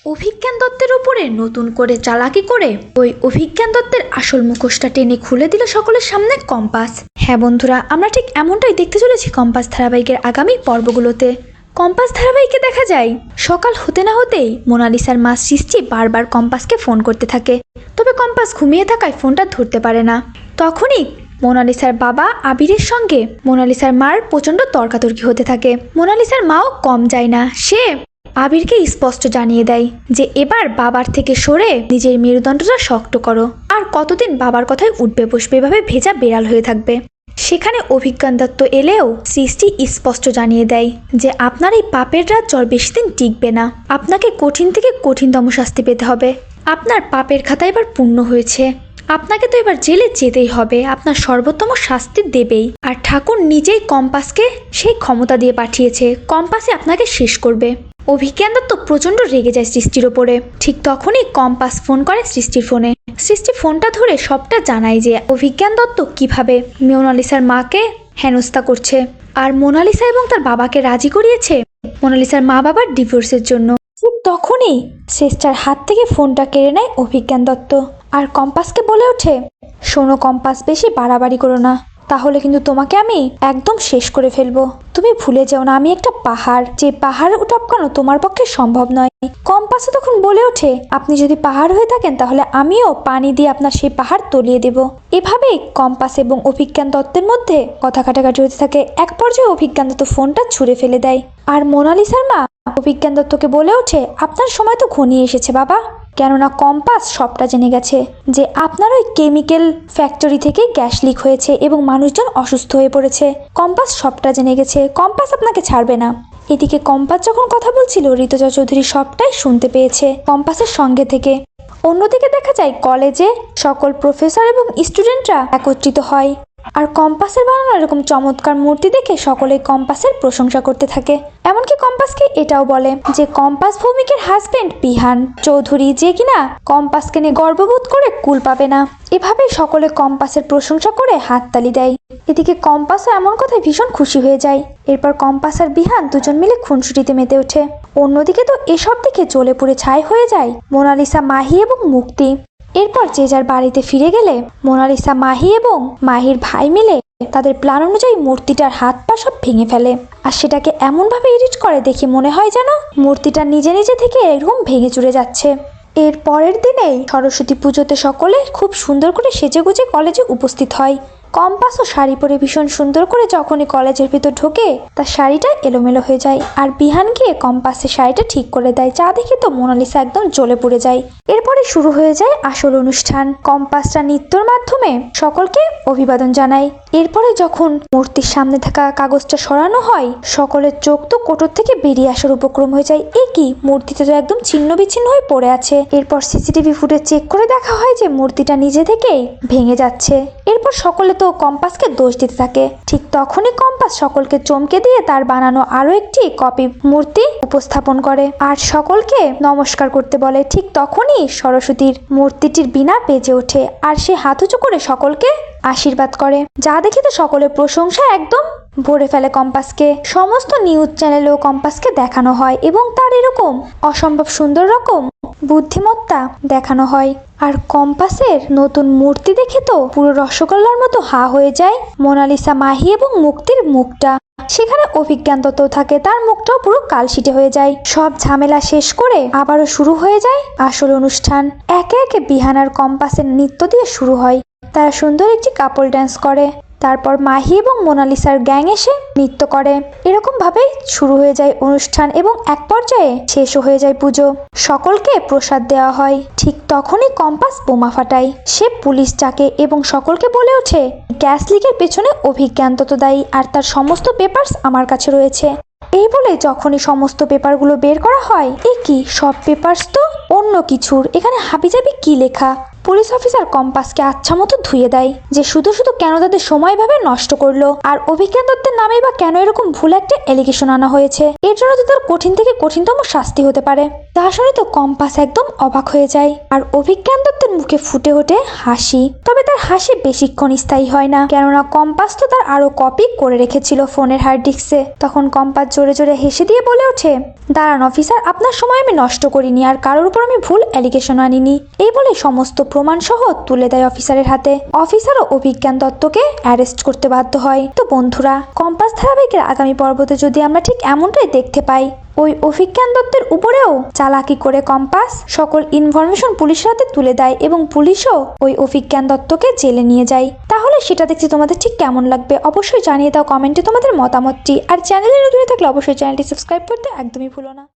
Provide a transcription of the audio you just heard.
অভিজ্ঞান দত্তের উপরে নতুন করে চালাকি করে ওই অভিজ্ঞান দত্তের আসল মুখোশটা টেনে খুলে দিল সকলের সামনে কম্পাস। হ্যাঁ বন্ধুরা, আমরা ঠিক এমনটাই দেখতে চলেছি কম্পাস ধারাবাহিকের আগামী পর্বগুলোতে। কম্পাস ধারাবাহিকে দেখা যায় সকাল হতে না হতেই মোনালিসার মা সৃষ্টি বারবার কম্পাসকে ফোন করতে থাকে, তবে কম্পাস ঘুমিয়ে থাকায় ফোনটা ধরতে পারে না। তখনই মোনালিসার বাবা আবিরের সঙ্গে মোনালিসার মার প্রচণ্ড তর্কাতর্কি হতে থাকে। মোনালিসার মাও কম যায় না, সে আবিরকে স্পষ্ট জানিয়ে দেয় যে এবার বাবার থেকে সরে নিজের মেরুদণ্ডটা শক্ত করো, আর কতদিন বাবার কথায় উঠবে বসবে এভাবে ভেজা বেড়াল হয়ে থাকবে। সেখানে অভিজ্ঞান দত্ত এলেও সৃষ্টি স্পষ্ট জানিয়ে দেয় যে আপনার এই পাপের রাজ্য আর বেশি দিন টিকবে না, আপনাকে কঠিন থেকে কঠিনতম শাস্তি পেতে হবে। আপনার পাপের খাতা এবার পূর্ণ হয়েছে, আপনাকে তো এবার জেলে যেতেই হবে, আপনার সর্বোত্তম শাস্তি দেবেই। আর ঠাকুর নিজেই কম্পাসকে সেই ক্ষমতা দিয়ে পাঠিয়েছে, কম্পাসে আপনাকে শেষ করবে। অভিজ্ঞান দত্ত প্রচণ্ড রেগে যায় সৃষ্টির ওপরে। ঠিক তখনই কম্পাস ফোন করে সৃষ্টির ফোনে। সৃষ্টি ফোনটা ধরে সবটা জানায় যে অভিজ্ঞান দত্ত কিভাবে মোনালিসার মাকে হেনস্থা করছে, আর মোনালিসা এবং তার বাবাকে রাজি করিয়েছে মোনালিসার মা বাবার ডিভোর্সের জন্য। ঠিক তখনই শেষটার হাত থেকে ফোনটা কেড়ে নেয় অভিজ্ঞান দত্ত, আর কম্পাসকে বলে ওঠে, শোনো কম্পাস, বেশি বাড়াবাড়ি করো না, তাহলে কিন্তু তোমাকে আমি একদম শেষ করে ফেলবো। তুমি ভুলে যাও না আমি একটা পাহাড়, যে পাহাড় টপকানো তোমার পক্ষে সম্ভব নয়। কম্পাসে তখন বলে ওঠে, আপনি যদি পাহাড় হয়ে থাকেন তাহলে আমিও পানি দিয়ে আপনার সেই পাহাড় তলিয়ে দেব। এভাবেই কম্পাস এবং অভিজ্ঞান দত্তের মধ্যে কথা কাটাকাটি হতে থাকে। এক পর্যায়ে অভিজ্ঞান দত্ত ফোনটা ছুঁড়ে ফেলে দেয়, আর মোনালিসার মা অভিজ্ঞান দত্তকে বলে ওঠে, আপনার সময় তো ঘনিয়ে এসেছে বাবা, কেননা কম্পাস সবটা জেনে গেছে যে আপনার ওই কেমিক্যাল ফ্যাক্টরি থেকে গ্যাস লিক হয়েছে এবং মানুষজন অসুস্থ হয়ে পড়েছে। কম্পাস সবটা জেনে গেছে, কম্পাস আপনাকে ছাড়বে না। এদিকে কম্পাস যখন কথা বলছিল ঋতুজা চৌধুরী সবটাই শুনতে পেয়েছে কম্পাসের সঙ্গে থেকে। অন্যদিকে দেখা যায় কলেজে সকল প্রফেসর এবং স্টুডেন্টরা একত্রিত হয়, আর কম্পাসের বানানো এরকম চমৎকার মূর্তি দেখে সকলেই কম্পাসের প্রশংসা করতে থাকে। এমনকি কম্পাসকে এটাও বলে যে কম্পাস ভৌমিকের হাজবেন্ড বিহান চৌধুরী, যে কিনা কম্পাসকে নিয়ে গর্ববোধ করে কুল পাবে না। এভাবেই সকলে কম্পাসের প্রশংসা করে হাততালি দেয়। এদিকে কম্পাসও এমন কথায় ভীষণ খুশি হয়ে যায়। এরপর কম্পাস আর বিহান দুজন মিলে খুনসুটিতে মেতে ওঠে। অন্যদিকে তো এসব দেখে জ্বলে পুড়ে ছাই হয়ে যায় মোনালিসা, মাহি এবং মুক্তি। এরপর যে যার বাড়িতে ফিরে গেলে মোনালিসা, মাহি এবং মাহির ভাই মিলে তাদের প্ল্যান অনুযায়ী মূর্তিটার হাত পা সব ভেঙে ফেলে, আর সেটাকে এমনভাবে এডিট করে দেখে মনে হয় যেন মূর্তিটা নিজে নিজে থেকে এরকম ভেঙে চুরে যাচ্ছে। এর পরের দিনেই সরস্বতী পুজোতে সকলে খুব সুন্দর করে সেজেগুজে কলেজে উপস্থিত হয়। কম্পাসও শাড়ি পরে ভীষণ সুন্দর করে যখনই কলেজের ভিতর ঢোকে তার শাড়িটা এলোমেলো হয়ে যায়, আর বিহান গিয়ে কম্পাসের শাড়িটা ঠিক করে দেয়, যা দেখে তো মোনালিসা একদম জ্বলে পড়ে যায়। এরপরে শুরু হয়ে যায় আসল অনুষ্ঠান। কম্পাসটা নৃত্যর মাধ্যমে সকলকে অভিবাদন জানায়। এরপরে যখন মূর্তির সামনে থাকা কাগজটা সরানো হয় সকলের চোখ তো কোটর থেকে বেরিয়ে আসার উপক্রম হয়ে যায়। এ কি, মূর্তিটা তো একদম ছিন্ন বিচ্ছিন্ন হয়ে পড়ে আছে। এরপর সিসিটিভি ফুটেজ চেক করে দেখা হয় যে মূর্তিটা নিজে থেকেই ভেঙে যাচ্ছে। এরপর সকলে তো কম্পাসকে দোষ দিতে থাকে। ঠিক তখনই কম্পাস সকলকে চমকে দিয়ে তার বানানো আরো একটি কপি মূর্তি উপস্থাপন করে আর সকলকে নমস্কার করতে বলে। ঠিক তখনই সরস্বতীর মূর্তিটির বীণা বেজে ওঠে, আর সে হাত উঁচু করে সকলকে আশীর্বাদ করে, যা দেখে তো সকলের প্রশংসা একদম ভরে ফেলে কম্পাসকে। সমস্ত নিউজ চ্যানেলেও কম্পাসকে দেখানো হয় এবং তার এরকম অসম্ভব সুন্দর রকম বুদ্ধিমত্তা দেখানো হয়। আর কম্পাসের নতুন মূর্তি দেখে তো পুরো রসগোল্লার মতো হা হয়ে যায় মোনালিসা, মাহি এবং মুক্তির মুখটা। সেখানে অভিজ্ঞান দত্ত থাকে, তার মুখটাও পুরো কালশিটে হয়ে যায়। সব ঝামেলা শেষ করে আবারও শুরু হয়ে যায় আসল অনুষ্ঠান। একে একে বিহান আর কম্পাসের নৃত্য দিয়ে শুরু হয়। তারা সুন্দর একটি কাপল ডান্স করে, তারপর মাহি এবং মোনালিসার গ্যাং এসে নৃত্য করে। এরকম ভাবেই শুরু হয়ে যায় অনুষ্ঠান এবং এক পর্যায়ে শেষও হয়ে যায় পুজো। সকলকে প্রসাদ দেওয়া হয়। ঠিক তখনই কম্পাস বোমা ফাটায়। সে পুলিশ ডাকে এবং সকলকে বলে ওঠে, গ্যাস লিকের পেছনে অভিজ্ঞান দত্ত দায়ী, আর তার সমস্ত পেপারস আমার কাছে রয়েছে। এই বলে যখনই সমস্ত পেপারগুলো বের করা হয়, এ কি, সব পেপারস তো অন্য কিছুর, এখানে হাবিজাবি কি লেখা। পুলিশ অফিসার কম্পাসকে আচ্ছা মতো ধুয়ে দেয় যে শুধু শুধু কেন তাদের সময় ভাবে নষ্ট করলো, আর অভিজ্ঞান দত্তের নামেই বা কেন এরকম ভুল একটা এলিগেশন আনা হয়েছে, এর জন্য তো তার কঠিন থেকে কঠিনতম শাস্তি হতে পারে। তা শুনে তো কম্পাস একদম অবাক হয়ে যায়, আর অভিজ্ঞান দত্তের মুখে ফুটে ওঠে হাসি। তবে তার হাসি বেশিক্ষণ স্থায়ী হয় না, কেননা কম্পাস তো তার আরো কপি করে রেখেছিল ফোনের হার্ড ডিস্কে। তখন কম্পাস জোরে জোরে হেসে দিয়ে বলে ওঠে, দাঁড়ান অফিসার, আপনার সময় আমি নষ্ট করিনি, আর কারোর উপর আমি ভুল অ্যালিগেশন আনিনি। এই বলে সমস্ত প্রমাণ সহ তুলে দেয় অফিসারের হাতে। অফিসারও অভিজ্ঞান দত্তকে অ্যারেস্ট করতে বাধ্য হয়। তো বন্ধুরা, কম্পাস ধারাবাহিকের আগামী পর্বতে যদি আমরা ঠিক এমনটাই দেখতে পাই, ওই অভিজ্ঞান দত্তের উপরেও চালাকি করে কম্পাস সকল ইনফরমেশন পুলিশের হাতে তুলে দেয় এবং পুলিশও ওই অভিজ্ঞান দত্তকে জেলে নিয়ে যায়, তাহলে সেটা দেখতে তোমাদের ঠিক কেমন লাগবে অবশ্যই জানিয়ে দাও কমেন্টে তোমাদের মতামতটি। আর চ্যানেলে নতুন থাকলে অবশ্যই চ্যানেলটি সাবস্ক্রাইব করতে একদমই ভুলো না।